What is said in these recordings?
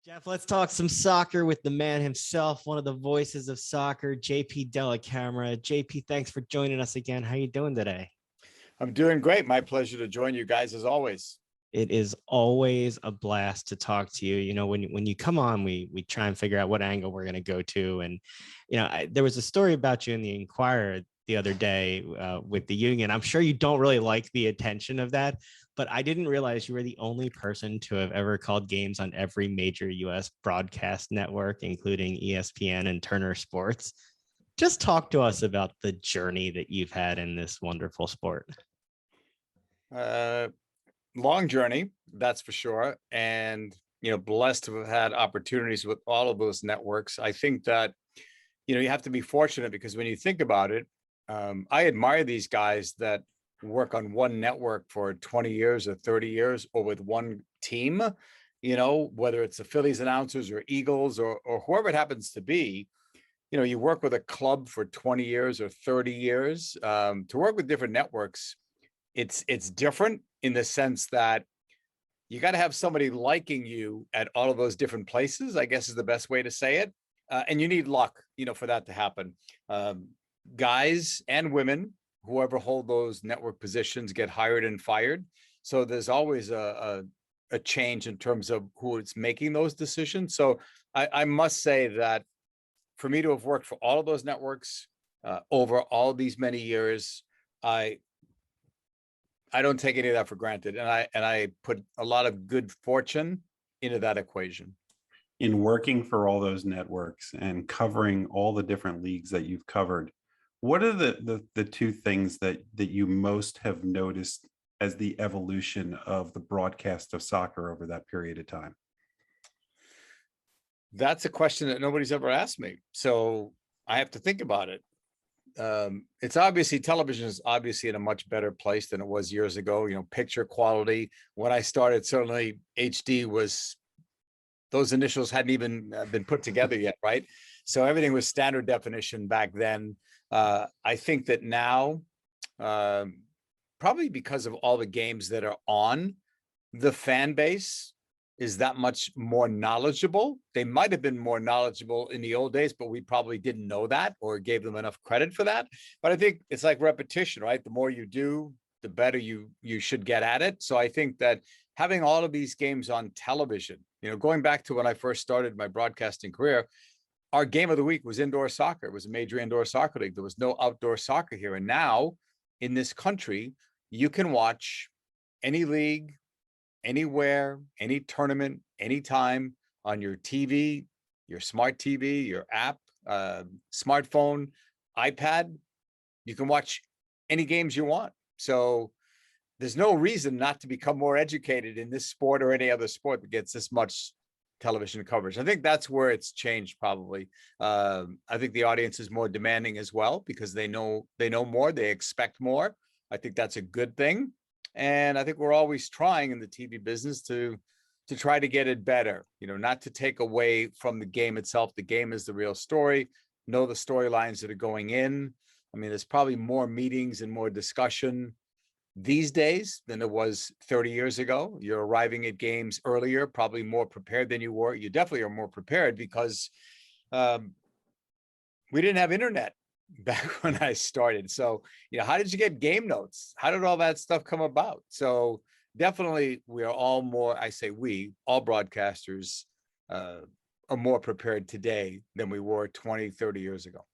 Jeff, let's talk some soccer with the man himself, one of the voices of soccer, JP Dellacamera. JP, thanks for joining us again. How are you doing today? I'm doing great. My pleasure to join you guys as always. It is always a blast to talk to you. You know, when you come on, we try and figure out what angle we're going to go to. And, you know, there was a story about you in the Inquirer the other day with the union. I'm sure you don't really like the attention of that, but I didn't realize you were the only person to have ever called games on every major US broadcast network, including ESPN and Turner Sports. Just talk to us about the journey that you've had in this wonderful sport. Long journey, that's for sure. And, blessed to have had opportunities with all of those networks. I think that, you have to be fortunate because when you think about it, I admire these guys that work on one network for 20 years or 30 years or with one team, whether it's the Phillies announcers or Eagles or whoever it happens to be. You work with a club for 20 years or 30 years. To work with different networks, it's different in the sense that you got to have somebody liking you at all of those different places, I guess is the best way to say it. And you need luck, for that to happen. Guys and women, whoever hold those network positions, get hired and fired. So there's always a change in terms of who is making those decisions. So I must say that for me to have worked for all of those networks over all these many years, I don't take any of that for granted. And I put a lot of good fortune into that equation. In working for all those networks and covering all the different leagues that you've covered, what are the two things that you most have noticed as the evolution of the broadcast of soccer over that period of time? That's a question that nobody's ever asked me. So I have to think about it. It's obviously, television is obviously in a much better place than it was years ago. Picture quality. When I started, certainly HD was, those initials hadn't even been put together yet, right? So everything was standard definition back then. I think that now, probably because of all the games that are on, the fan base is that much more knowledgeable. They might have been more knowledgeable in the old days, but we probably didn't know that or gave them enough credit for that. But I think it's like repetition, right? The more you do, the better you should get at it. So I think that having all of these games on television, going back to when I first started my broadcasting career, our game of the week was indoor soccer. It was a major indoor soccer league. There was no outdoor soccer here. And now in this country, you can watch any league, anywhere, any tournament, anytime on your TV, your smart TV, your app, smartphone, iPad. You can watch any games you want. So there's no reason not to become more educated in this sport or any other sport that gets this much television coverage. I think that's where it's changed probably. I think the audience is more demanding as well because they know more, they expect more. I think that's a good thing. And I think we're always trying in the TV business to try to get it better, not to take away from the game itself. The game is the real story. Know the storylines that are going in. I mean, there's probably more meetings and more discussion these days than it was 30 years ago. You're arriving at games earlier, probably more prepared than you were. You definitely are more prepared because we didn't have internet back when I started. So, how did you get game notes? How did all that stuff come about? So definitely we are all more, I say we, all broadcasters are more prepared today than we were 20, 30 years ago.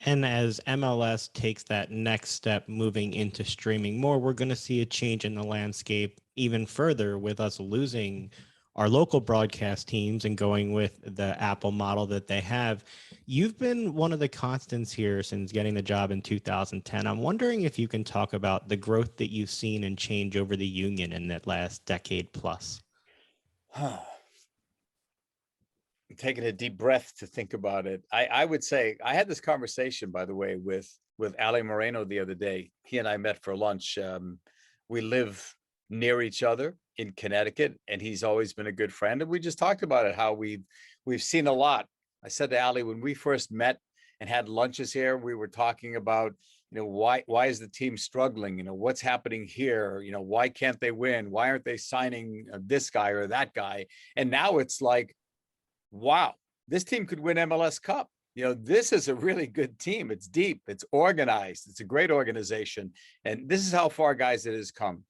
And as MLS takes that next step moving into streaming more, we're going to see a change in the landscape even further with us losing our local broadcast teams and going with the Apple model that they have. You've been one of the constants here since getting the job in 2010. I'm wondering if you can talk about the growth that you've seen and change over the union in that last decade plus. I'm taking a deep breath to think about it. I would say I had this conversation, by the way, with Ali Moreno the other day. He and I met for lunch. We live near each other in Connecticut, and he's always been a good friend. And we just talked about it, how we've seen a lot. I said to Ali, when we first met and had lunches here, we were talking about, why is the team struggling? What's happening here? Why can't they win? Why aren't they signing this guy or that guy? And now it's like, wow, this team could win MLS Cup. This is a really good team. It's deep, it's organized, it's a great organization. And this is how far, guys, it has come.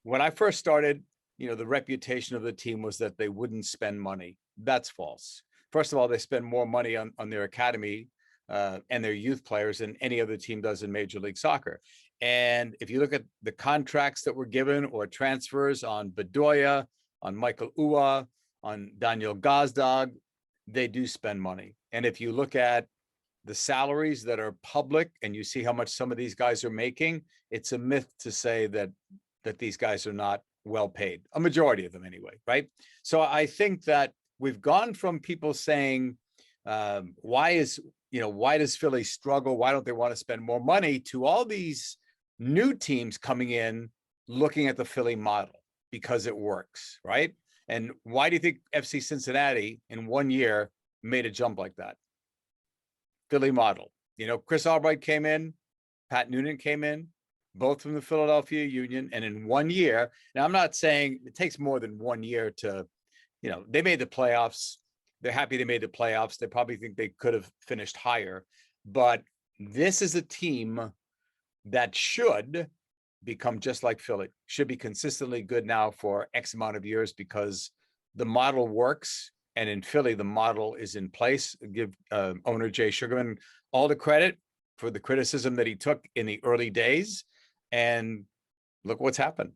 When I first started, the reputation of the team was that they wouldn't spend money. That's false. First of all, they spend more money on their academy and their youth players than any other team does in Major League Soccer. And if you look at the contracts that were given or transfers on Bedoya, on Michael Ua, on Daniel Gazdag, they do spend money. And if you look at the salaries that are public and you see how much some of these guys are making, it's a myth to say that these guys are not well paid, a majority of them anyway, right? So I think that we've gone from people saying, why does Philly struggle? Why don't they want to spend more money, to all these new teams coming in, looking at the Philly model because it works, right? And why do you think FC Cincinnati in 1 year made a jump like that? Philly model. Chris Albright came in, Pat Noonan came in, both from the Philadelphia Union. And in 1 year, now I'm not saying it takes more than 1 year to, they made the playoffs. They're happy they made the playoffs. They probably think they could have finished higher. But this is a team that should become just like Philly, should be consistently good now for X amount of years, because the model works. And in Philly, the model is in place. Give owner Jay Sugarman all the credit for the criticism that he took in the early days. And look what's happened.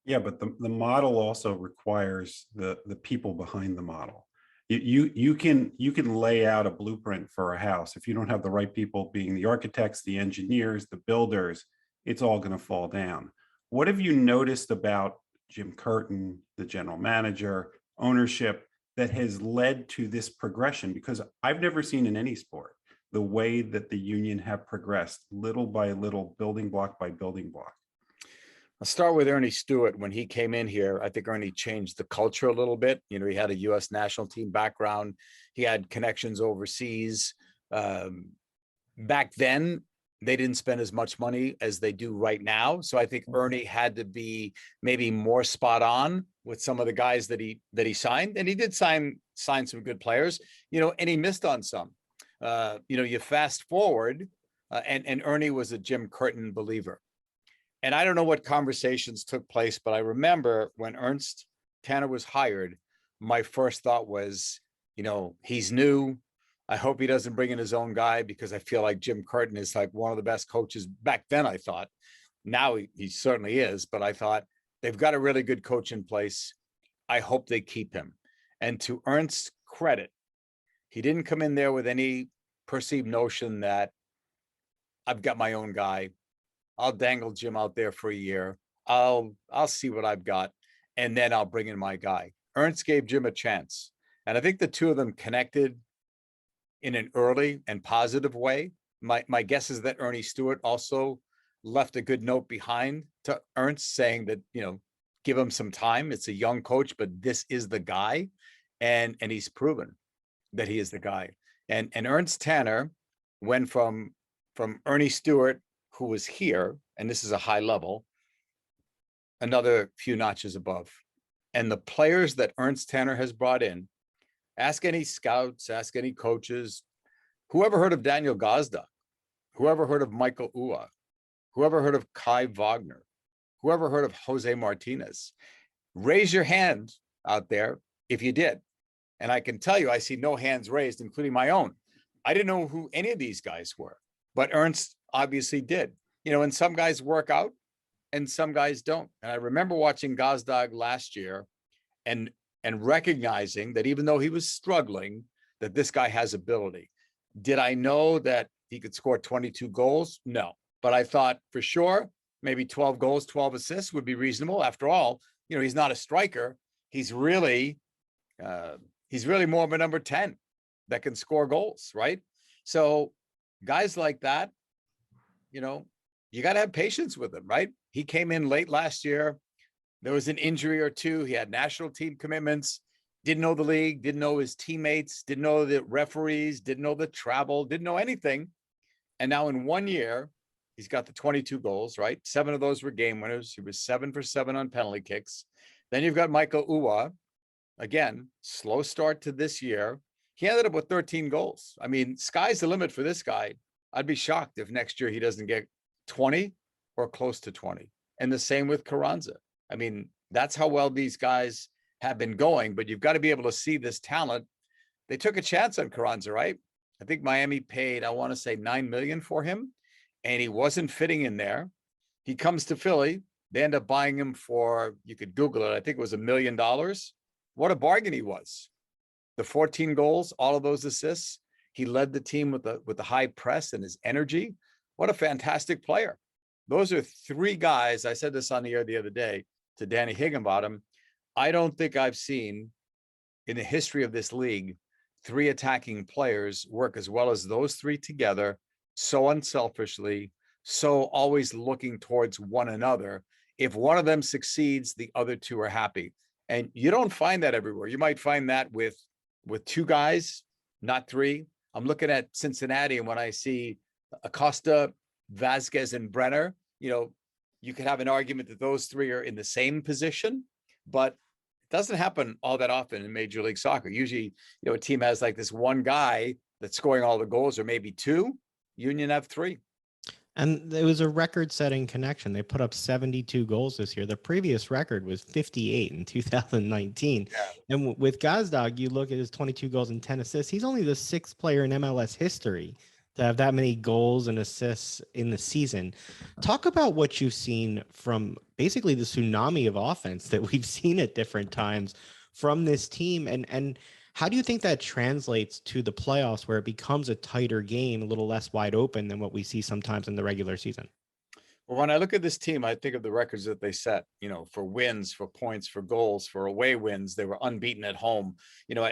Yeah, but the model also requires the people behind the model. You can lay out a blueprint for a house. If you don't have the right people being the architects, the engineers, the builders, it's all going to fall down. What have you noticed about Jim Curtin, the general manager, ownership, that has led to this progression? Because I've never seen in any sport the way that the Union have progressed, little by little, building block by building block. I'll start with Ernie Stewart. When he came in here, I think Ernie changed the culture a little bit. He had a U.S. national team background. He had connections overseas. Back then, they didn't spend as much money as they do right now. So I think Ernie had to be maybe more spot on with some of the guys that he signed. And he did sign some good players, and he missed on some. You fast forward, and Ernie was a Jim Curtin believer. And I don't know what conversations took place, but I remember when Ernst Tanner was hired, my first thought was, he's new. I hope he doesn't bring in his own guy, because I feel like Jim Curtin is like one of the best coaches back then, I thought. Now he certainly is, but I thought they've got a really good coach in place. I hope they keep him. And to Ernst's credit, he didn't come in there with any perceived notion that I've got my own guy. I'll dangle Jim out there for a year. I'll see what I've got, and then I'll bring in my guy. Ernst gave Jim a chance. And I think the two of them connected in an early and positive way. My guess is that Ernie Stewart also left a good note behind to Ernst, saying that, give him some time. It's a young coach, but this is the guy. And he's proven that he is the guy. And Ernst Tanner went from Ernie Stewart, who was here, and this is a high level, another few notches above. And the players that Ernst Tanner has brought in, ask any scouts, ask any coaches, whoever heard of Daniel Gazdag, whoever heard of Michael Ua, whoever heard of Kai Wagner, whoever heard of Jose Martinez, raise your hand out there if you did. And I can tell you, I see no hands raised, including my own. I didn't know who any of these guys were, but Ernst obviously did. And some guys work out and some guys don't. And I remember watching Gazdag last year and recognizing that even though he was struggling, that this guy has ability. Did I know that he could score 22 goals? No. But I thought for sure, maybe 12 goals, 12 assists would be reasonable. After all, he's not a striker. He's really more of a number 10 that can score goals, right? So guys like that, you got to have patience with him, right? He came in late last year. There was an injury or two. He had national team commitments, didn't know the league, didn't know his teammates, didn't know the referees, didn't know the travel, didn't know anything. And now in 1 year, he's got the 22 goals, right? 7 of those were game winners. He was 7 for 7 on penalty kicks. Then you've got Michael Ua, again, slow start to this year. He ended up with 13 goals. I mean, sky's the limit for this guy. I'd be shocked if next year he doesn't get 20 or close to 20. And the same with Carranza. I mean, that's how well these guys have been going, but you've got to be able to see this talent. They took a chance on Carranza, right? I think Miami paid, I want to say $9 million for him, and he wasn't fitting in there. He comes to Philly. They end up buying him for, you could Google it, I think it was $1 million. What a bargain he was. The 14 goals, all of those assists. He led the team with the high press and his energy. What a fantastic player. Those are three guys. I said this on the air the other day to Danny Higginbottom. I don't think I've seen in the history of this league three attacking players work as well as those three together, so unselfishly, so always looking towards one another. If one of them succeeds, the other two are happy. And you don't find that everywhere. You might find that with two guys, not three. I'm looking at Cincinnati, and when I see Acosta, Vasquez, and Brenner, you could have an argument that those three are in the same position, but it doesn't happen all that often in Major League Soccer. Usually, a team has like this one guy that's scoring all the goals, or maybe two. Union have three. And it was a record-setting connection. They put up 72 goals this year. The previous record was 58 in 2019. Yeah. And with Gazdag, you look at his 22 goals and 10 assists. He's only the sixth player in MLS history to have that many goals and assists in the season. Talk about what you've seen from basically the tsunami of offense that we've seen at different times from this team. And how do you think that translates to the playoffs, where it becomes a tighter game, a little less wide open than what we see sometimes in the regular season? Well, when I look at this team, I think of the records that they set, for wins, for points, for goals, for away wins. They were unbeaten at home.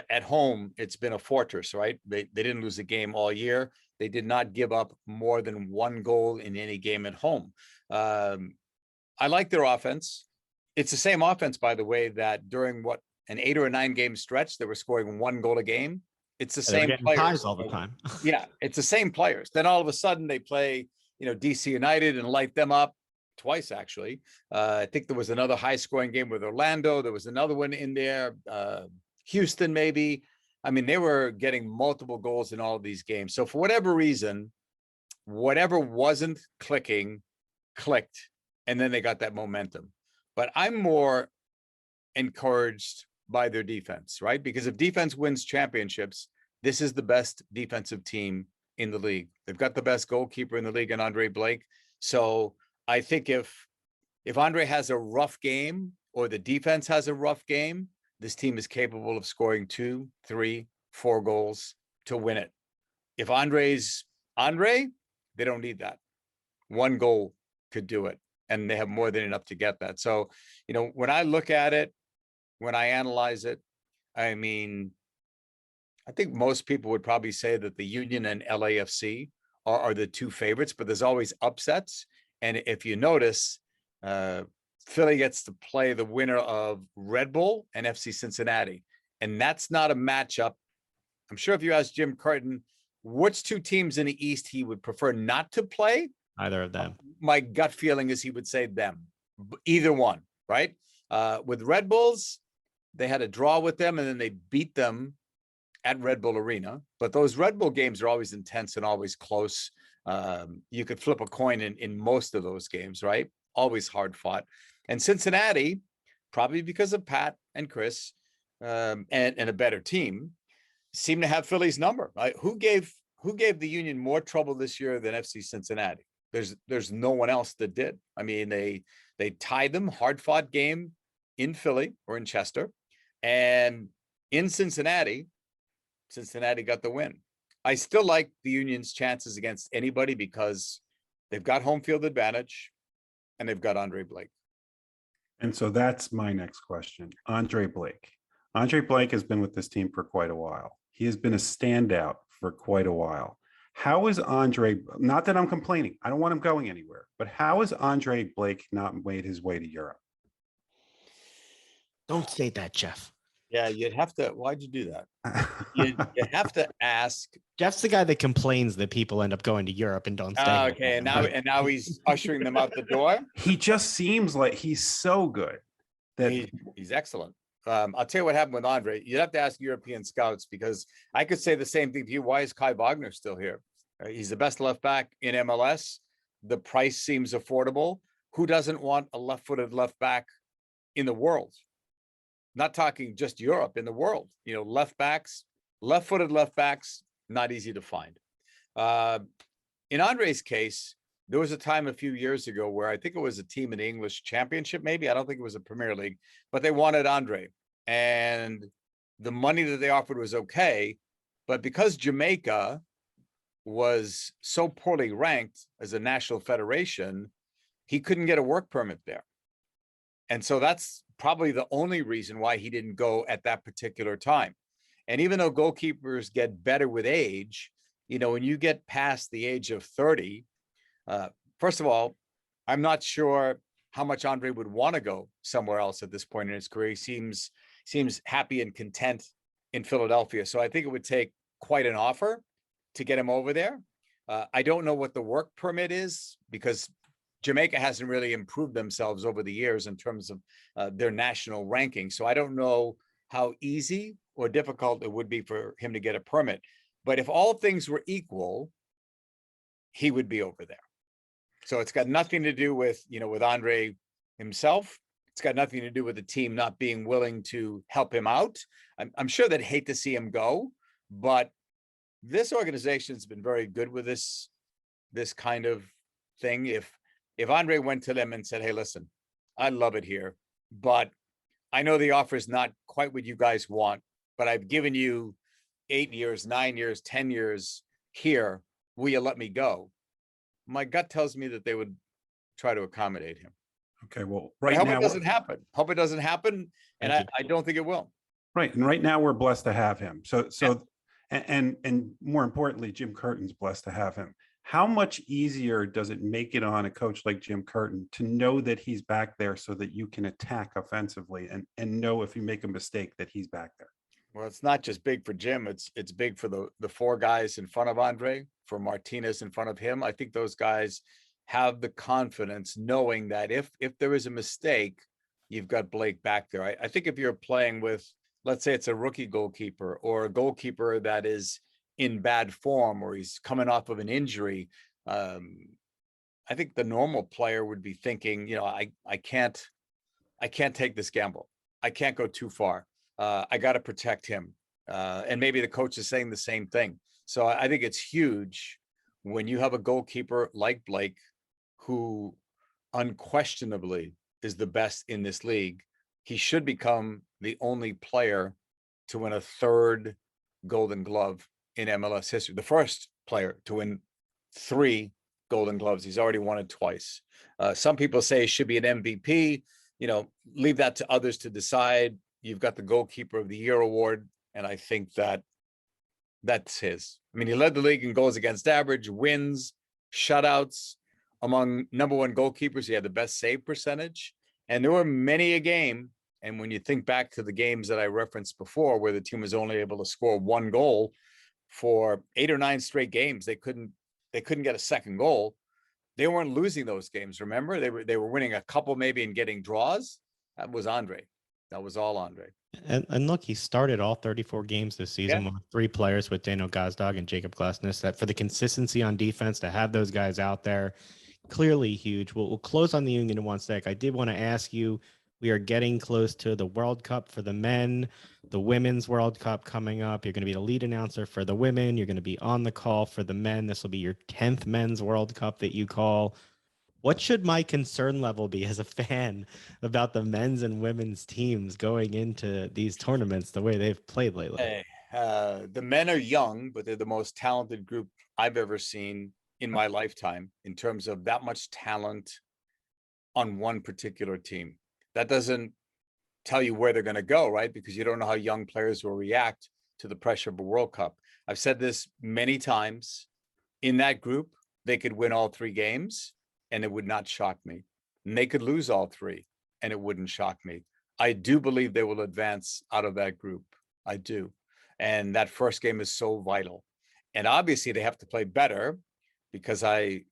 At home, it's been a fortress, right? They didn't lose a game all year. They did not give up more than one goal in any game at home. I like their offense. It's the same offense, by the way, that during an 8 or a 9 game stretch, they were scoring one goal a game. It's the same players all the time. Yeah, it's the same players. Then all of a sudden they play, DC United and light them up twice, actually. I think there was another high scoring game with Orlando. There was another one in there, Houston, maybe. I mean, they were getting multiple goals in all of these games. So for whatever reason, whatever wasn't clicking, clicked. And then they got that momentum. But I'm more encouraged by their defense, right? Because if defense wins championships, this is the best defensive team in the league. They've got the best goalkeeper in the league, and Andre Blake. So I think if Andre has a rough game, or the defense has a rough game, this team is capable of scoring 2, 3, 4 goals to win it. If Andre's Andre, they don't need that. One goal could do it, and they have more than enough to get that. So, when I look at it, when I analyze it, I mean, I think most people would probably say that the Union and LAFC are the two favorites, but there's always upsets. And if you notice, Philly gets to play the winner of Red Bull and FC Cincinnati. And that's not a matchup. I'm sure if you ask Jim Curtin, which two teams in the East he would prefer not to play, either of them. My gut feeling is he would say them, either one, right? With Red Bulls, they had a draw with them, and then they beat them at Red Bull Arena. But those Red Bull games are always intense and always close. You could flip a coin in most of those games, right? Always hard fought. And Cincinnati, probably because of Pat and Chris and a better team, seem to have Philly's number. Right? Who gave the Union more trouble this year than FC Cincinnati? There's no one else that did. I mean, they tied them, hard fought game in Philly or in Chester, and in Cincinnati got the win. I still like the Union's chances against anybody because they've got home field advantage and they've got Andre Blake. And so that's my next question. Andre Blake. Andre Blake has been with this team for quite a while. He has been a standout for quite a while. How is Andre, not that I'm complaining, I don't want him going anywhere, but how is Andre Blake not made his way to Europe? Don't say that, Jeff. Yeah, you'd have to. Why'd you do that? You have to ask. Jeff's the guy that complains that people end up going to Europe and don't stay. Okay, and now he's ushering them out the door. He just seems like he's so good that he's excellent. I'll tell you what happened with Andre. You'd have to ask European scouts, because I could say the same thing to you. Why is Kai Wagner still here? He's the best left back in MLS. The price seems affordable. Who doesn't want a left-footed left back in the world? Not talking just Europe, in the world. You know, left-footed left backs, not easy to find. In Andre's case, there was a time a few years ago where I think it was a team in the English Championship, maybe. I don't think it was a Premier League, but they wanted Andre. And the money that they offered was okay. But because Jamaica was so poorly ranked as a national federation, he couldn't get a work permit there. And so that's probably the only reason why he didn't go at that particular time. And even though goalkeepers get better with age, you know, when you get past the age of 30, first of all, I'm not sure how much Andre would want to go somewhere else at this point in his career. He seems happy and content in Philadelphia. So I think it would take quite an offer to get him over there. I don't know what the work permit is, because Jamaica hasn't really improved themselves over the years in terms of their national ranking. So I don't know how easy or difficult it would be for him to get a permit. But if all things were equal, he would be over there. So it's got nothing to do with, you know, with Andre himself. It's got nothing to do with the team not being willing to help him out. I'm sure they'd hate to see him go, but this organization has been very good with this kind of thing. If Andre went to them and said, hey, listen, I love it here, but I know the offer is not quite what you guys want, but I've given you 8 years, 9 years, 10 years here. Will you let me go? My gut tells me that they would try to accommodate him. Okay, well, But I right hope now, it doesn't happen. Hope it doesn't happen. And Thank I don't think it will. right, and right now we're blessed to have him. And more importantly, Jim Curtin's blessed to have him. How much easier does it make it on a coach like Jim Curtin to know that he's back there so that you can attack offensively and know if you make a mistake that he's back there? Well, it's not just big for Jim. It's big for the four guys in front of Andre, for Martinez in front of him. I think those guys have the confidence knowing that if there is a mistake, you've got Blake back there. I think if you're playing with, let's say it's a rookie goalkeeper or a goalkeeper that is in bad form or he's coming off of an injury, I think the normal player would be thinking, you know, I can't take this gamble. I can't go too far. I got to protect him. And maybe the coach is saying the same thing. So I think it's huge when you have a goalkeeper like Blake, who unquestionably is the best in this league. He should become the only player to win a third Golden Glove in MLS history. The first player to win 3 Golden Gloves. He's already won it twice. Some people say it should be an MVP. You know, leave that to others to decide. You've got the Goalkeeper of the Year award, and I think that's his. I mean, he led the league in goals against average, wins, shutouts. Among #1 goalkeepers, he had the best save percentage. And there were many a game. And when you think back to the games that I referenced before, where the team was only able to score 1 goal for 8 or 9 straight games, they couldn't get a second goal. They weren't losing those games. Remember, they were winning a couple maybe and getting draws. That was Andre. That was all Andre. And look, he started all 34 games this season with 3 players, with Daniel Gazdag and Jacob Glasness. That for the consistency on defense, to have those guys out there, clearly huge. We'll close on the Union in one sec. I did want to ask you, we are getting close to the World Cup for the men, the Women's World Cup coming up. You're going to be the lead announcer for the women. You're going to be on the call for the men. This will be your 10th Men's World Cup that you call. What should my concern level be as a fan about the men's and women's teams going into these tournaments the way they've played lately? Hey, the men are young, but they're the most talented group I've ever seen in my lifetime in terms of that much talent on one particular team. That doesn't tell you where they're going to go, right? Because you don't know how young players will react to the pressure of a World Cup. I've said this many times. In that group, they could win all 3 games and it would not shock me. And they could lose all 3 and it wouldn't shock me. I do believe they will advance out of that group. I do. And that first game is so vital. And obviously they have to play better, because I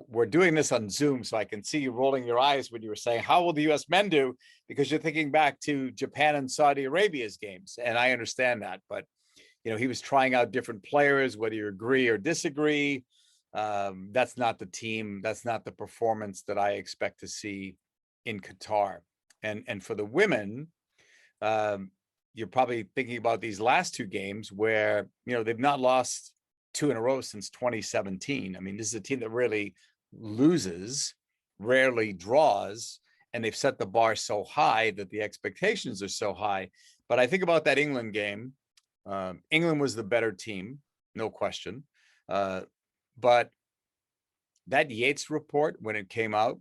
we're doing this on Zoom, so I can see you rolling your eyes when you were saying, how will the US men do? Because you're thinking back to Japan and Saudi Arabia's games. And I understand that, but he was trying out different players, whether you agree or disagree. That's not the team. That's not the performance that I expect to see in Qatar. And for the women, you're probably thinking about these last two games where, they've not lost 2 in a row since 2017. I mean, this is a team that really loses, rarely draws, and they've set the bar so high that the expectations are so high. But I think about that England game. England was the better team, no question. But that Yates report, when it came out,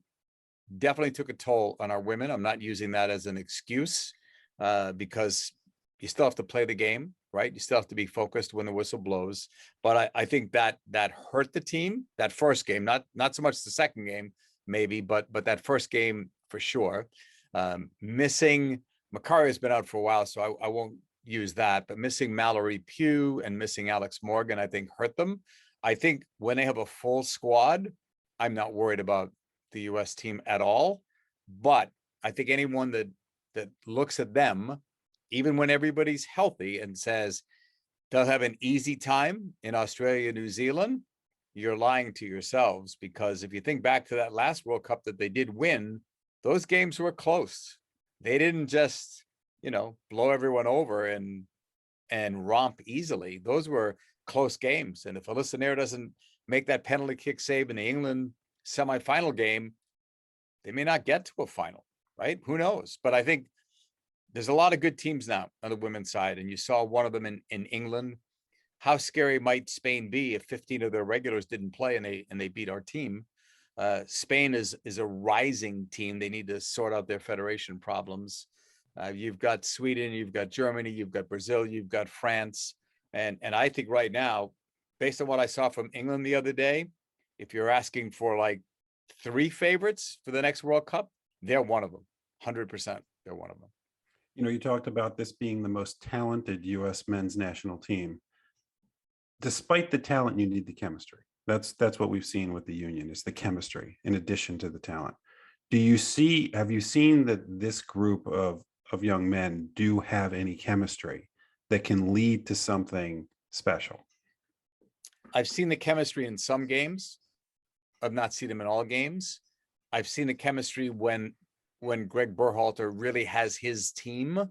definitely took a toll on our women. I'm not using that as an excuse, because you still have to play the game, right? You still have to be focused when the whistle blows. But I think that hurt the team, that first game, not so much the second game, maybe, but that first game for sure. Missing Makari has been out for a while, so I won't use that, but missing Mallory Pugh and missing Alex Morgan, I think hurt them. I think when they have a full squad, I'm not worried about the US team at all. But I think anyone that looks at them, even when everybody's healthy, and says they'll have an easy time in Australia, New Zealand, you're lying to yourselves. Because if you think back to that last World Cup that they did win, those games were close. They didn't just, blow everyone over and romp easily. Those were close games. And if Alyssa Nair doesn't make that penalty kick save in the England semifinal game, they may not get to a final, right? Who knows? But I think there's a lot of good teams now on the women's side. And you saw one of them in England. How scary might Spain be if 15 of their regulars didn't play and they beat our team? Spain is a rising team. They need to sort out their federation problems. You've got Sweden, you've got Germany, you've got Brazil, you've got France. And I think right now, based on what I saw from England the other day, if you're asking for like 3 favorites for the next World Cup, they're one of them. 100%, they're one of them. You talked about this being the most talented US men's national team. Despite the talent, you need the chemistry. That's what we've seen with the union, is the chemistry in addition to the talent. Have you seen that this group of young men do have any chemistry that can lead to something special? I've seen the chemistry in some games. I've not seen them in all games. I've seen the chemistry when Greg Berhalter really has his team.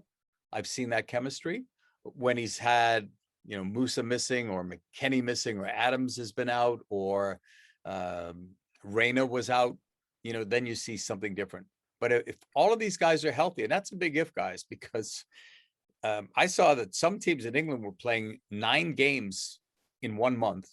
I've seen that chemistry. When he's had, Musa missing, or McKennie missing, or Adams has been out, or Reina was out, then you see something different. But if all of these guys are healthy, and that's a big if, guys, because I saw that some teams in England were playing 9 games in 1 month.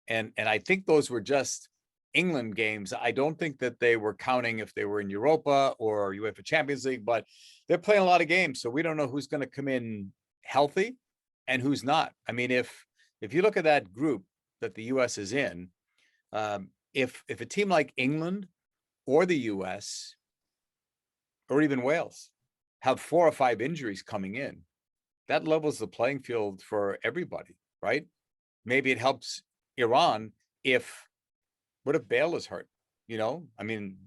And I think those were just England games. I don't think that they were counting if they were in Europa or UEFA Champions League, but they're playing a lot of games. So we don't know who's going to come in healthy and who's not. I mean, if you look at that group that the US is in, if a team like England or the US or even Wales have 4 or 5 injuries coming in, that levels the playing field for everybody, right? Maybe it helps Iran what if Bale is hurt? I mean,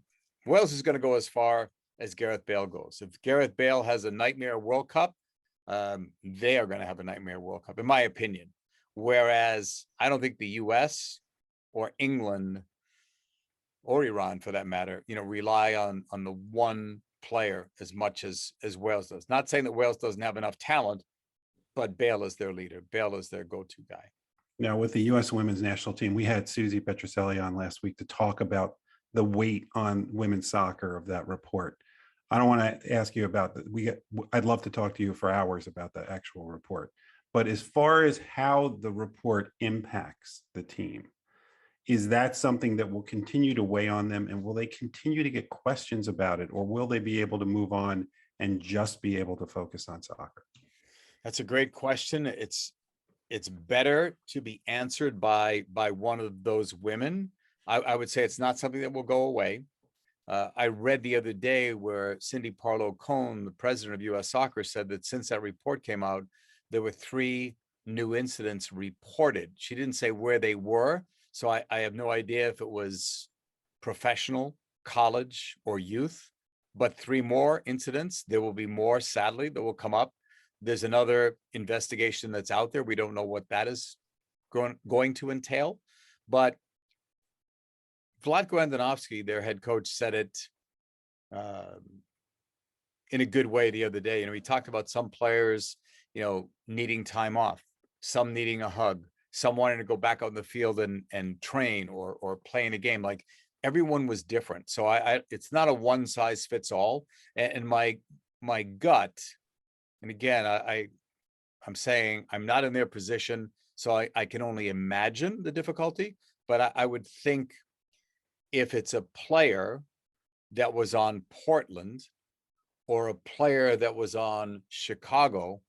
Wales is going to go as far as Gareth Bale goes. If Gareth Bale has a nightmare World Cup, they are going to have a nightmare World Cup, in my opinion. Whereas I don't think the US or England or Iran, for that matter, rely on the one player as much as Wales does. Not saying that Wales doesn't have enough talent, but Bale is their leader. Bale is their go-to guy. Now, with the U.S. women's national team, we had Susie Petroselli on last week to talk about the weight on women's soccer of that report. I don't want to ask you about that. I'd love to talk to you for hours about the actual report. But as far as how the report impacts the team, is that something that will continue to weigh on them? And will they continue to get questions about it? Or will they be able to move on and just be able to focus on soccer? That's a great question. It's better to be answered by one of those women. I would say it's not something that will go away. I read the other day where Cindy Parlow-Cohn, the president of US Soccer, said that since that report came out, there were 3 new incidents reported. She didn't say where they were. So I have no idea if it was professional, college, or youth, but 3 more incidents. There will be more, sadly, that will come up. There's another investigation that's out there. We don't know what that is going to entail, but Vlatko Andonovski, their head coach, said it in a good way the other day. He talked about some players, needing time off, some needing a hug, some wanting to go back out in the field and train or play in a game. Like, everyone was different. So it's not a one size fits all. And my gut, and again, I'm saying I'm not in their position, so I can only imagine the difficulty, but I would think if it's a player that was on Portland or a player that was on Chicago,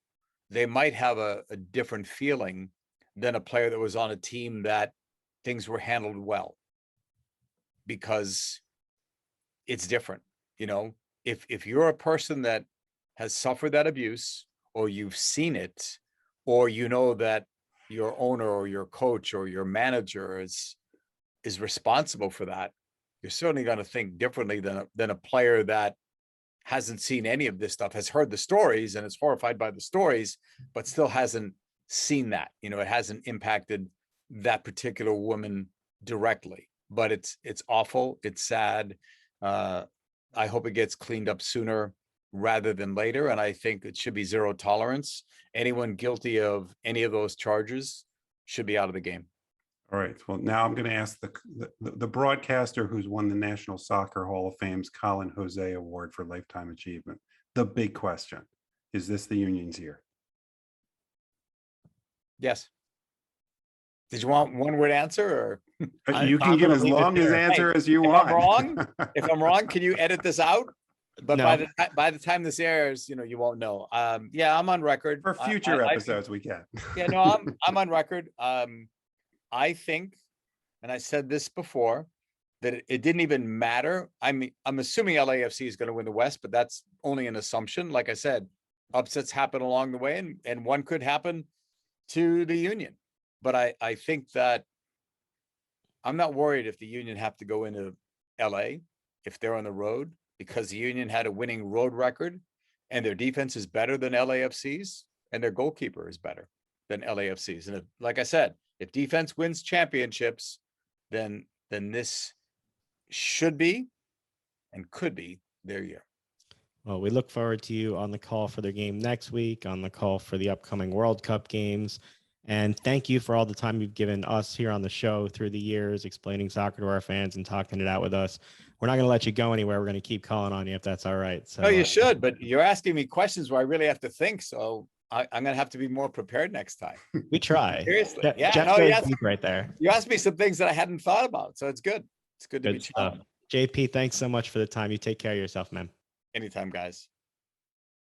they might have a different feeling than a player that was on a team that things were handled well, because it's different. If you're a person that has suffered that abuse, or you've seen it, or that your owner or your coach or your manager is responsible for that, you're certainly going to think differently than a player that hasn't seen any of this stuff, has heard the stories and is horrified by the stories, but still hasn't seen that. It hasn't impacted that particular woman directly, but it's awful. It's sad. I hope it gets cleaned up sooner rather than later. And I think it should be zero tolerance. Anyone guilty of any of those charges should be out of the game. All right. Well, now I'm going to ask the broadcaster who's won the National Soccer Hall of Fame's Colin Jose Award for Lifetime Achievement. The big question, is this the union's year? Yes. Did you want one word answer, or you can give as long as answer as you want. If I'm wrong, can you edit this out? But No. by the time this airs, you won't know. Yeah, I'm on record For future episodes. We can. Yeah, no, I'm on record. I think, and I said this before, that it didn't even matter. I'm assuming LAFC is going to win the West, but that's only an assumption. Like I said, upsets happen along the way, and one could happen to the Union. But I think that I'm not worried if the Union have to go into LA if they're on the road, because the Union had a winning road record and their defense is better than LAFC's and their goalkeeper is better than LAFC's. And like I said, if defense wins championships, then this should be and could be their year. Well, we look forward to you on the call for their game next week, on the call for the upcoming World Cup games. And thank you for all the time you've given us here on the show through the years, explaining soccer to our fans and talking it out with us. We're not going to let you go anywhere. We're going to keep calling on you if that's all right. So, no, you should, but you're asking me questions where I really have to think. So I'm going to have to be more prepared next time. We try. Seriously. Yeah, Jeff goes deep right there. You asked me some things that I hadn't thought about. So it's good. It's good to be challenged. JP, thanks so much for the time. You take care of yourself, man. Anytime, guys.